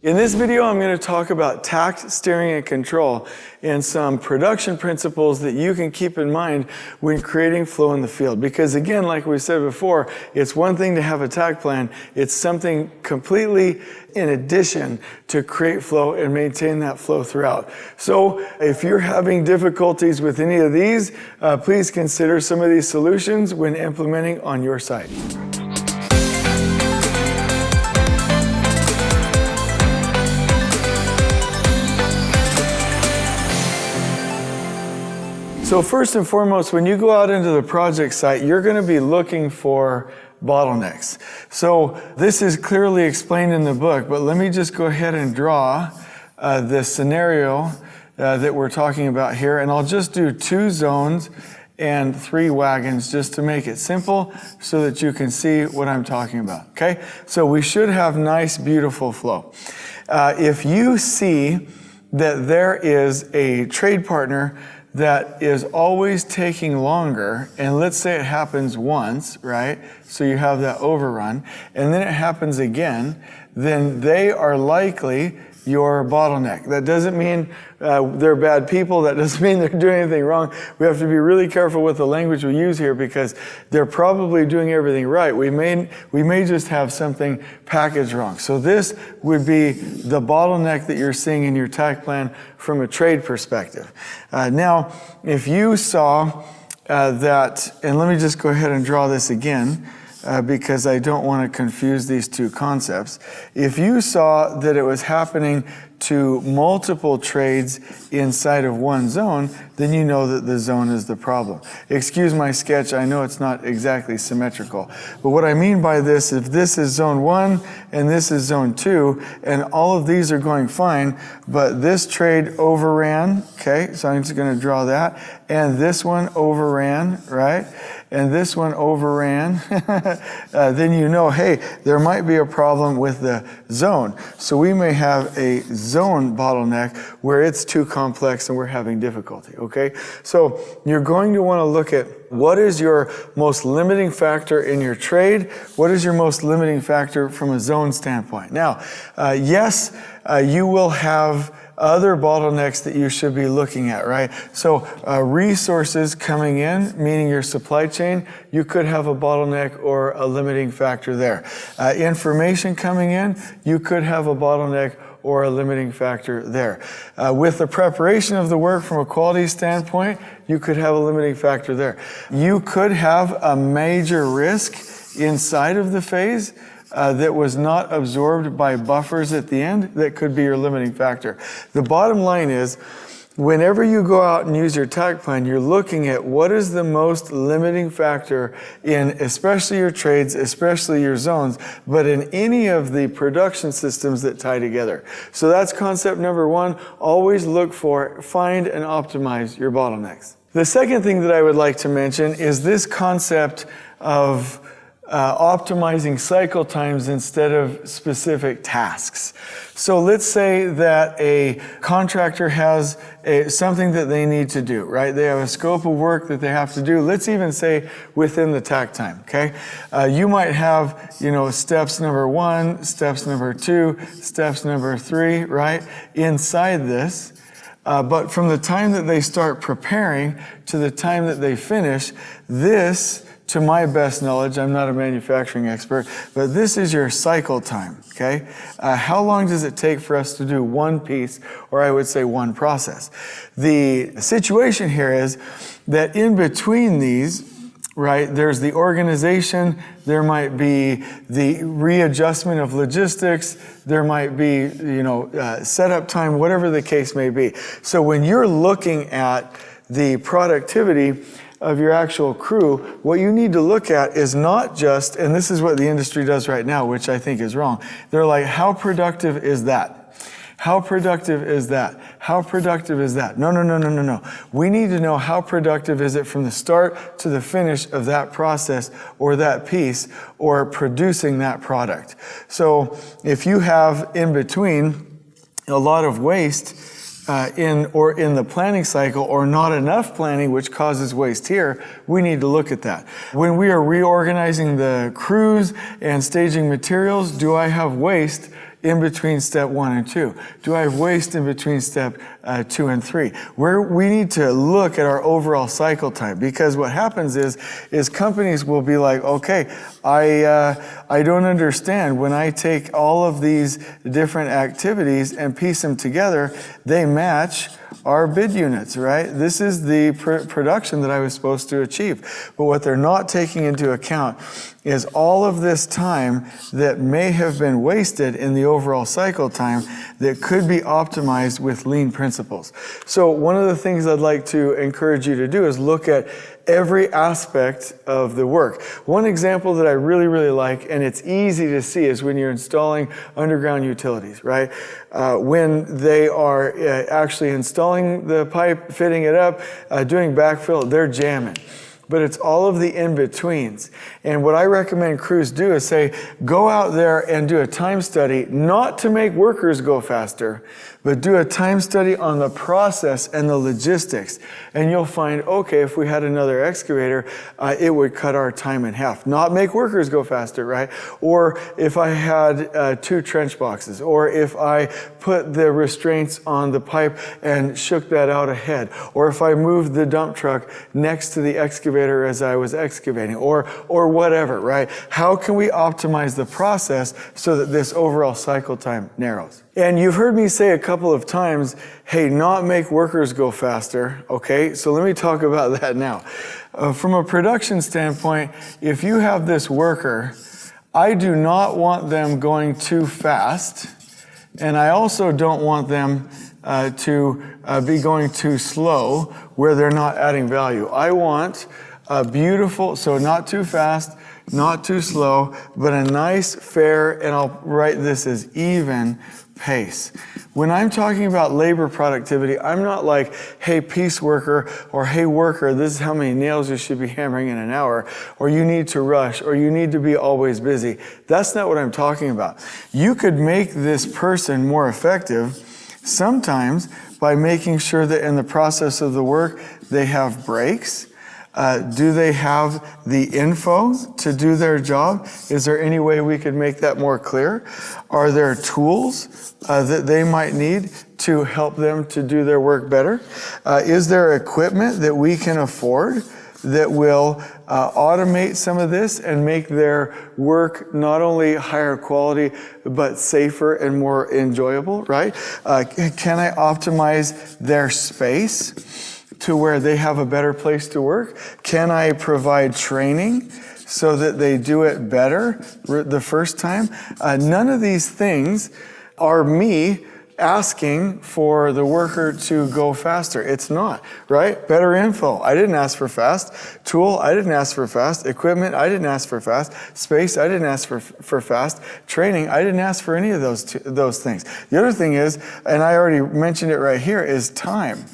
In this video, I'm going to talk about takt steering and control and some production principles that you can keep in mind when creating flow in the field. Because again, like we said before, it's one thing to have a takt plan. It's something completely in addition to create flow and maintain that flow throughout. So if you're having difficulties with any of these, please consider some of these solutions when implementing on your site. So first and foremost, when you go out into the project site, you're going to be looking for bottlenecks. So this is clearly explained in the book, but let me just go ahead and draw the scenario that we're talking about here. And I'll just do 2 zones and 3 wagons just to make it simple so that you can see what I'm talking about, okay? So we should have nice, beautiful flow. If you see that there is a trade partner that is always taking longer, and let's say it happens once, right? So you have that overrun, and then it happens again, then they are likely your bottleneck. That doesn't mean they're bad people. That doesn't mean they're doing anything wrong. We have to be really careful with the language we use here because they're probably doing everything right. We may just have something packaged wrong. So this would be the bottleneck that you're seeing in your takt plan from a trade perspective. Now, if you saw that, and let me just go ahead and draw this again, because I don't want to confuse these 2 concepts. If you saw that it was happening to multiple trades inside of one zone, then you know that the zone is the problem. Excuse my sketch, I know it's not exactly symmetrical. But what I mean by this, if this is zone 1 and this is zone 2, and all of these are going fine, but this trade overran, okay, so I'm just going to draw that, and this one overran, right? And this one overran, then you know, hey, there might be a problem with the zone. So we may have a zone bottleneck where it's too complex and we're having difficulty, okay? So you're going to want to look at what is your most limiting factor in your trade? What is your most limiting factor from a zone standpoint? Now, yes, you will have other bottlenecks that you should be looking at, right? So resources coming in, meaning your supply chain, you could have a bottleneck or a limiting factor there. Information coming in, you could have a bottleneck or a limiting factor there. With the preparation of the work from a quality standpoint, you could have a limiting factor there. You could have a major risk inside of the phase that was not absorbed by buffers at the end. That could be your limiting factor. The bottom line is, whenever you go out and use your takt plan, you're looking at what is the most limiting factor in especially your trades, especially your zones, but in any of the production systems that tie together. So that's concept number 1. Always look for, find and optimize your bottlenecks. The second thing that I would like to mention is this concept of optimizing cycle times instead of specific tasks. So let's say that a contractor has something that they need to do, right? They have a scope of work that they have to do. Let's even say within the takt time, okay? You might have, steps number 1, steps number 2, steps number 3, right? Inside this. But from the time that they start preparing to the time that they finish, this, to my best knowledge, I'm not a manufacturing expert, but this is your cycle time, okay? How long does it take for us to do one piece, or I would say one process? The situation here is that in between these, right, there's the organization, there might be the readjustment of logistics, there might be, setup time, whatever the case may be. So when you're looking at the productivity of your actual crew, what you need to look at is not just, and this is what the industry does right now, which I think is wrong. They're like, how productive is that? How productive is that? How productive is that? No. We need to know how productive is it from the start to the finish of that process or that piece or producing that product. So if you have in between a lot of waste, in the planning cycle, or not enough planning, which causes waste here, we need to look at that. When we are reorganizing the crews and staging materials, do I have waste in between step 1 and 2? Do I have waste in between step 2 and 3? Where we need to look at our overall cycle time, because what happens is companies will be like, okay, I don't understand. When I take all of these different activities and piece them together, they match our bid units, right? This is the production that I was supposed to achieve. But what they're not taking into account is all of this time that may have been wasted in the overall cycle time that could be optimized with lean principles. So one of the things I'd like to encourage you to do is look at every aspect of the work. One example that I really, really like, and it's easy to see, is when you're installing underground utilities, right? When they are actually installing the pipe, fitting it up, doing backfill, they're jamming. But it's all of the in-betweens. And what I recommend crews do is say, go out there and do a time study, not to make workers go faster, but do a time study on the process and the logistics. And you'll find, okay, if we had another excavator, it would cut our time in half. Not make workers go faster, right? Or if I had 2 trench boxes, or if I put the restraints on the pipe and shook that out ahead, or if I moved the dump truck next to the excavator as I was excavating, or whatever, right? How can we optimize the process so that this overall cycle time narrows? And you've heard me say a couple of times, hey, not make workers go faster, okay? So let me talk about that now. From a production standpoint, if you have this worker, I do not want them going too fast, and I also don't want them to be going too slow where they're not adding value. I want a beautiful, so not too fast, not too slow, but a nice, fair, and I'll write this as even pace. When I'm talking about labor productivity, I'm not like, hey, piece worker, or hey, worker, this is how many nails you should be hammering in an hour, or you need to rush, or you need to be always busy. That's not what I'm talking about. You could make this person more effective sometimes by making sure that in the process of the work, they have breaks. Do they have the info to do their job? Is there any way we could make that more clear? Are there tools that they might need to help them to do their work better? Is there equipment that we can afford that will automate some of this and make their work not only higher quality, but safer and more enjoyable, right? Can I optimize their space to where they have a better place to work? Can I provide training so that they do it better the first time? None of these things are me asking for the worker to go faster. It's not, right? Better info. I didn't ask for fast. Tool, I didn't ask for fast. Equipment, I didn't ask for fast. Space, I didn't ask for fast. Training, I didn't ask for any of those things. The other thing is, and I already mentioned it right here, is time.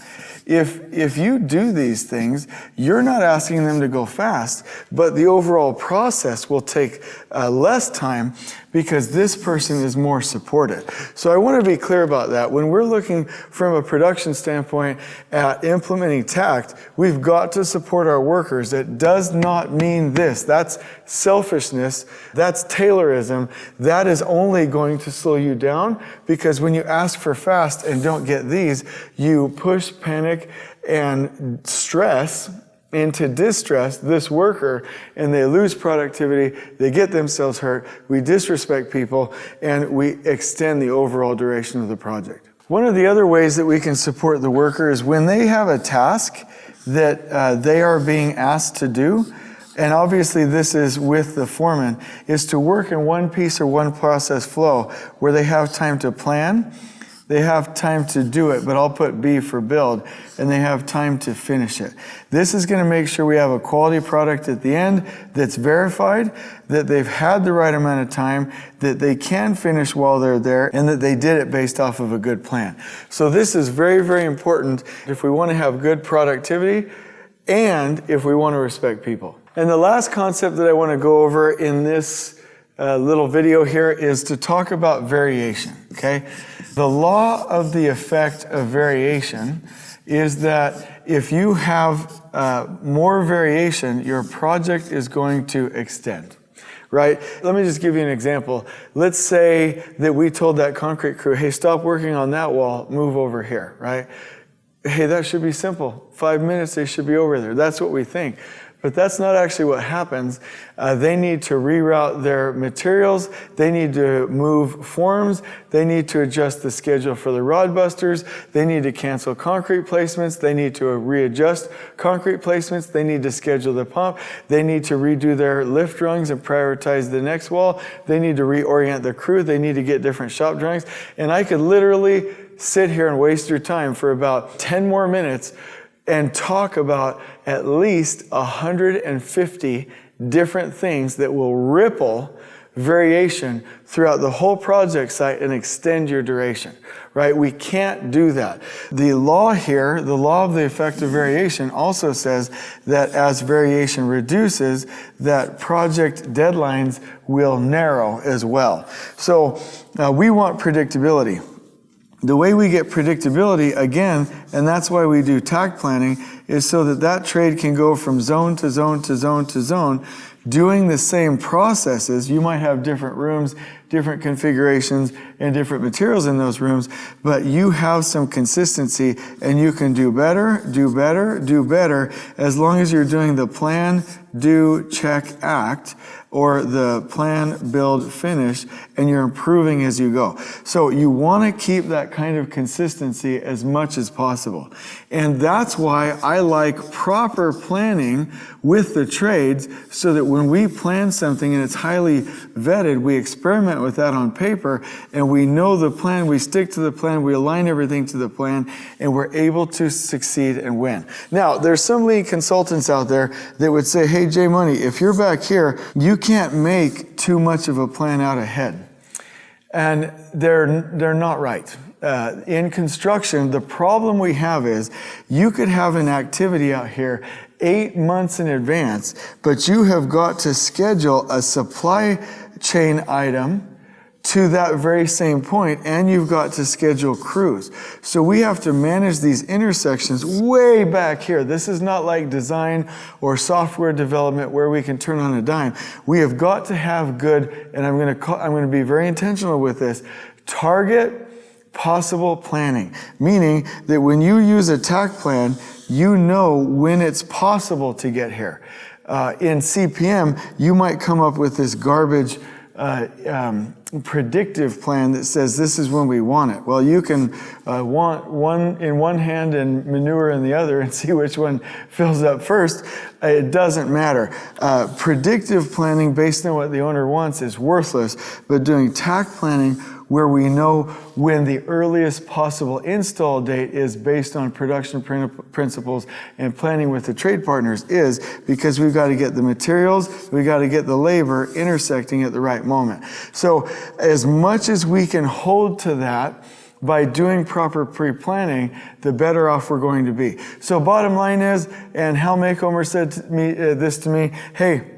If you do these things, you're not asking them to go fast, but the overall process will take less time because this person is more supported. So I want to be clear about that. When we're looking from a production standpoint at implementing Takt, we've got to support our workers. It does not mean this. That's selfishness. That's Taylorism. That is only going to slow you down, because when you ask for fast and don't get these, you push, panic, and stress into distress this worker, and they lose productivity, they get themselves hurt, we disrespect people, and we extend the overall duration of the project. One of the other ways that we can support the worker is when they have a task that they are being asked to do, and obviously this is with the foreman, is to work in one piece or one process flow where they have time to plan, they have time to do it, but I'll put B for build, and they have time to finish it. This is going to make sure we have a quality product at the end that's verified, that they've had the right amount of time, that they can finish while they're there, and that they did it based off of a good plan. So this is very, very important if we want to have good productivity and if we want to respect people. And the last concept that I want to go over in this little video here is to talk about variation, okay? The law of the effect of variation is that if you have more variation, your project is going to extend, right? Let me just give you an example. Let's say that we told that concrete crew, hey, stop working on that wall, move over here, right? Hey, that should be simple. 5 minutes, they should be over there. That's what we think. But that's not actually what happens. They need to reroute their materials. They need to move forms. They need to adjust the schedule for the rod busters. They need to cancel concrete placements. They need to readjust concrete placements. They need to schedule the pump. They need to redo their lift rungs and prioritize the next wall. They need to reorient the crew. They need to get different shop drawings. And I could literally sit here and waste your time for about 10 more minutes and talk about at least 150 different things that will ripple variation throughout the whole project site and extend your duration, right? We can't do that. The law here, the law of the effect of variation, also says that as variation reduces, that project deadlines will narrow as well. So we want predictability. The way we get predictability, again, and that's why we do takt planning, is so that that trade can go from zone to zone to zone to zone, doing the same processes. You might have different rooms, different configurations, and different materials in those rooms, but you have some consistency and you can do better, do better, do better, as long as you're doing the plan, do, check, act, or the plan, build, finish, and you're improving as you go. So you want to keep that kind of consistency as much as possible. And that's why I like proper planning with the trades, so that when we plan something and it's highly vetted, we experiment with that on paper, and we know the plan, we stick to the plan, we align everything to the plan, and we're able to succeed and win. Now, there's some lead consultants out there that would say, hey, Jay Money, if you're back here, you can't make too much of a plan out ahead. And they're not right. In construction, the problem we have is you could have an activity out here 8 months in advance, but you have got to schedule a supply chain item to that very same point, and you've got to schedule crews. So we have to manage these intersections way back here. This is not like design or software development where we can turn on a dime. We have got to have good, and I'm going to be very intentional with this, target possible planning, meaning that when you use a takt plan, you know when it's possible to get here. In CPM, you might come up with this garbage predictive plan that says this is when we want it. Well, you can want one in one hand and manure in the other and see which one fills up first. It doesn't matter. Predictive planning based on what the owner wants is worthless, but doing takt planning where we know when the earliest possible install date is based on production principles and planning with the trade partners is, because we've got to get the materials, we've got to get the labor intersecting at the right moment. So as much as we can hold to that by doing proper pre-planning, the better off we're going to be. So bottom line is, and Hal Makeomer said this to me, hey,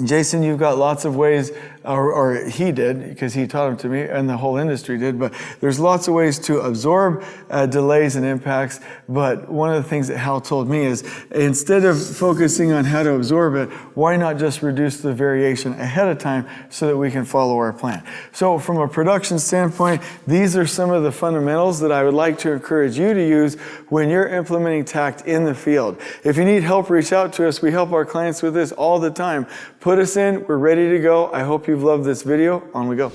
Jason, you've got lots of ways, or he did, because he taught them to me, and the whole industry did, but there's lots of ways to absorb delays and impacts. But one of the things that Hal told me is, instead of focusing on how to absorb it, why not just reduce the variation ahead of time so that we can follow our plan? So from a production standpoint, these are some of the fundamentals that I would like to encourage you to use when you're implementing takt in the field. If you need help, reach out to us. We help our clients with this all the time. Put us in, we're ready to go. I hope you've loved this video. On we go.